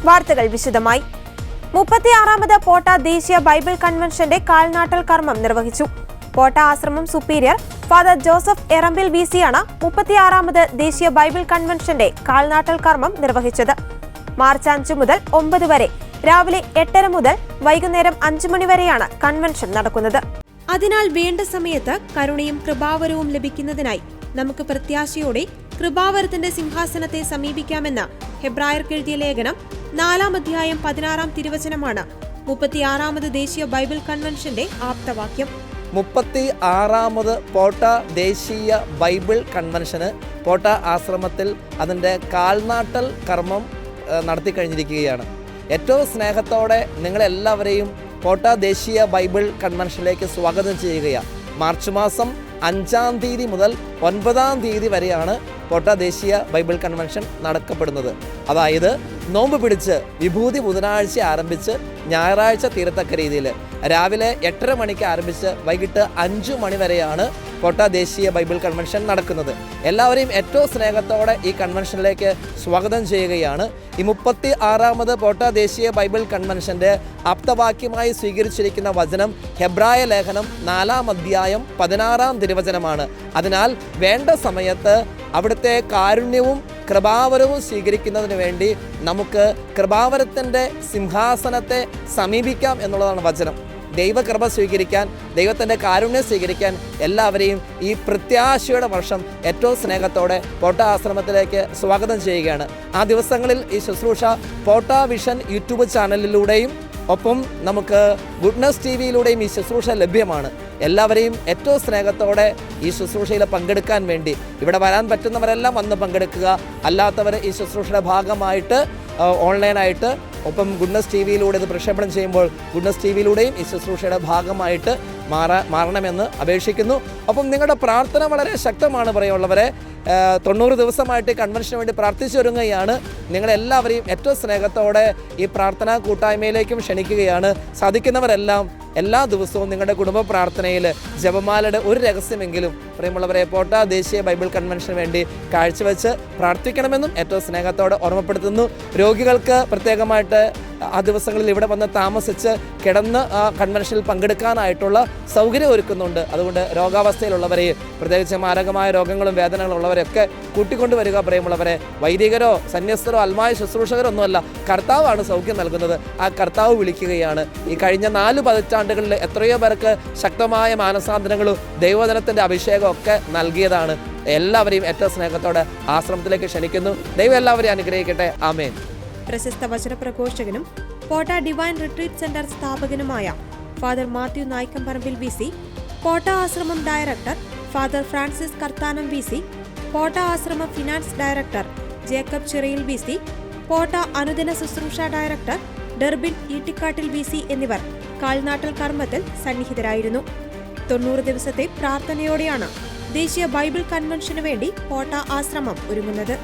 വാർത്തകൾ വിശദമായി. 36ാമത് പോട്ട ദേശീയ ബൈബിൾ കൺവെൻഷന്റെ കാൽനാട്ടൽ കർമ്മം നിർവഹിച്ചു. പോട്ട ആശ്രമം സുപ്പീരിയർ ഫാദർ ജോസഫ് എറമ്പിൽ വിസിയാണ് 36ാമത് ദേശീയ ബൈബിൾ കൺവെൻഷന്റെ കാൽനാട്ടൽ കർമ്മം നിർവഹിച്ചത്. മാർച്ച് 5 മുതൽ 9 വരെ രാവിലെ 8:30 മുതൽ വൈകുന്നേരം 5 മണി വരെയാണ് കൺവെൻഷൻ നടക്കുന്നത്. അതിനാൽ വേണ്ട സമയത്ത് കരുണയും കൃപാവരവും ലഭിക്കുന്നതിനായി നമുക്ക് പ്രത്യാശയോടെ കൃപാവരത്തിന്റെ സിംഹാസനത്തെ സമീപിക്കാമെന്ന് ഹെബ്രായർക്ക് എഴുതിയ ലേഖനം 4-ാം അധ്യായം 16-ാം തിരുവചനമാണ് 36ാമത് ദേശീയ ബൈബിൾ കൺവെൻഷന്റെ ആപ്തവാക്യം. 36ാമത് പോട്ട ദേശീയ ബൈബിൾ കൺവെൻഷന് പോട്ട ആശ്രമത്തിൽ അതിൻ്റെ കാൽനാട്ടൽ കർമ്മം നടത്തി കഴിഞ്ഞിരിക്കുകയാണ്. ഏറ്റവും സ്നേഹത്തോടെ നിങ്ങളെല്ലാവരെയും പോട്ട ദേശീയ ബൈബിൾ കൺവെൻഷനിലേക്ക് സ്വാഗതം ചെയ്യുകയാണ്. മാർച്ച് മാസം 5-ാം തീയതി മുതൽ 9-ാം തീയതി വരെയാണ് പോട്ട ദേശീയ ബൈബിൾ കൺവെൻഷൻ നടക്കപ്പെടുന്നത്. അതായത് നോമ്പ് പിടിച്ച് വിഭൂതി ബുധനാഴ്ച ആരംഭിച്ച് ഞായറാഴ്ച തീരത്തക്ക രീതിയിൽ രാവിലെ 8:30 മണിക്ക് ആരംഭിച്ച് വൈകിട്ട് 5 മണി വരെയാണ് പോട്ട ദേശീയ ബൈബിൾ കൺവെൻഷൻ നടക്കുന്നത്. എല്ലാവരെയും ഏറ്റവും സ്നേഹത്തോടെ ഈ കൺവെൻഷനിലേക്ക് സ്വാഗതം ചെയ്യുകയാണ്. ഈ 36ാമത് പോട്ട ദേശീയ ബൈബിൾ കൺവെൻഷൻ്റെ ആപ്തവാക്യമായി സ്വീകരിച്ചിരിക്കുന്ന വചനം ഹെബ്രായ ലേഖനം 4-ാം അധ്യായം 16-ാം തിരുവചനമാണ്. അതിനാൽ വേണ്ട സമയത്ത് അവിടുത്തെ കാരുണ്യവും കൃപാവരവും സ്വീകരിക്കുന്നതിന് വേണ്ടി നമുക്ക് കൃപാവരത്തിൻ്റെ സിംഹാസനത്തെ സമീപിക്കാം എന്നുള്ളതാണ് വചനം. ദൈവകൃപ സ്വീകരിക്കാൻ, ദൈവത്തിൻ്റെ കാരുണ്യം സ്വീകരിക്കാൻ എല്ലാവരെയും ഈ പ്രത്യാശയുടെ വർഷം ഏറ്റവും സ്നേഹത്തോടെ പോട്ട ആശ്രമത്തിലേക്ക് സ്വാഗതം ചെയ്യുകയാണ്. ആ ദിവസങ്ങളിൽ ഈ ശുശ്രൂഷ പോട്ട വിഷൻ യൂട്യൂബ് ചാനലിലൂടെയും ഒപ്പം നമുക്ക് ഗുഡ്നസ് ടിവിയിലൂടെയും ഈ ശുശ്രൂഷ ലഭ്യമാണ്. എല്ലാവരെയും ഏറ്റവും സ്നേഹത്തോടെ ഈ ശുശ്രൂഷയിൽ പങ്കെടുക്കാൻ വേണ്ടി ഇവിടെ വരാൻ പറ്റുന്നവരെല്ലാം വന്ന് പങ്കെടുക്കുക. അല്ലാത്തവർ ഈ ശുശ്രൂഷയുടെ ഭാഗമായിട്ട് ഓൺലൈനായിട്ട് ഒപ്പം ഗുഡ്നസ് ടിവിയിലൂടെ ഇത് പ്രക്ഷേപണം ചെയ്യുമ്പോൾ ഗുഡ്നസ് ടിവിയിലൂടെയും ഈ ശുശ്രൂഷയുടെ ഭാഗമായിട്ട് മാറണമെന്ന് അപേക്ഷിക്കുന്നു. ഒപ്പം നിങ്ങളുടെ പ്രാർത്ഥന വളരെ ശക്തമാണ് പ്രിയമുള്ളവരെ. 90 ദിവസമായിട്ട് കൺവെൻഷന് വേണ്ടി പ്രാർത്ഥിച്ചൊരുങ്ങുകയാണ്. നിങ്ങളെല്ലാവരെയും ഏറ്റവും സ്നേഹത്തോടെ ഈ പ്രാർത്ഥനാ കൂട്ടായ്മയിലേക്കും ക്ഷണിക്കുകയാണ്. സാധിക്കുന്നവരെല്ലാം എല്ലാ ദിവസവും നിങ്ങളുടെ കുടുംബ പ്രാർത്ഥനയിൽ ജപമാലയുടെ ഒരു രഹസ്യമെങ്കിലും പ്രിയമുള്ളവരെ പോട്ട ദേശീയ ബൈബിൾ കൺവെൻഷന് വേണ്ടി കാഴ്ചവെച്ച് പ്രാർത്ഥിക്കണമെന്നും ഏറ്റവും സ്നേഹത്തോടെ ഓർമ്മപ്പെടുത്തുന്നു. രോഗികൾക്ക് പ്രത്യേകമായിട്ട് ആ ദിവസങ്ങളിൽ ഇവിടെ വന്ന് താമസിച്ച് കിടന്ന് ആ കൺവെൻഷനിൽ പങ്കെടുക്കാനായിട്ടുള്ള സൗകര്യം ഒരുക്കുന്നുണ്ട്. അതുകൊണ്ട് രോഗാവസ്ഥയിലുള്ളവരെയും പ്രത്യേകിച്ച് മാരകമായ രോഗങ്ങളും വേദനകളും ഉള്ളവരെയൊക്കെ കൂട്ടിക്കൊണ്ടുവരിക പ്രിയമുള്ളവരെ. വൈദികരോ സന്യസ്തരോ അൽമായ ശുശ്രൂഷകരോ ഒന്നുമല്ല, കർത്താവാണ് സൗഖ്യം നൽകുന്നത്. ആ കർത്താവ് വിളിക്കുകയാണ്. ഈ കഴിഞ്ഞ 4 പതിറ്റാണ്ടുകളിൽ എത്രയോ പേർക്ക് ശക്തമായ മാനസാന്തരങ്ങളും ദൈവവചനത്തിൻ്റെ അഭിഷേകവും ഒക്കെ നൽകിയതാണ്. എല്ലാവരെയും ഏറ്റവും സ്നേഹത്തോടെ ആശ്രമത്തിലേക്ക് ക്ഷണിക്കുന്നു. ദൈവം എല്ലാവരെയും അനുഗ്രഹിക്കട്ടെ. ആമേൻ. പ്രശസ്ത വചനപ്രഘോഷകനും പോട്ട ഡിവൈൻ റിട്രീറ്റ് സെന്റർ സ്ഥാപകനുമായ father Mathew Naickomparambil V C, Potta ആശ്രമം director father Francis Karthanam V C, Potta ആശ്രമം finance director Jacob Chirayil V C, Potta അനുദിന ശുശ്രൂഷ ഡയറക്ടർ ഡെർബിൻ ഈട്ടിക്കാട്ടിൽ വിസി എന്നിവർ കാൽനാട്ടൽ കർമ്മത്തിൽ സന്നിഹിതരായിരുന്നു. 90 ദിവസത്തെ പ്രാർത്ഥനയോടെയാണ് ദേശീയ ബൈബിൾ കൺവെൻഷനു വേണ്ടി പോട്ട ആശ്രമം ഒരുങ്ങുന്നത്.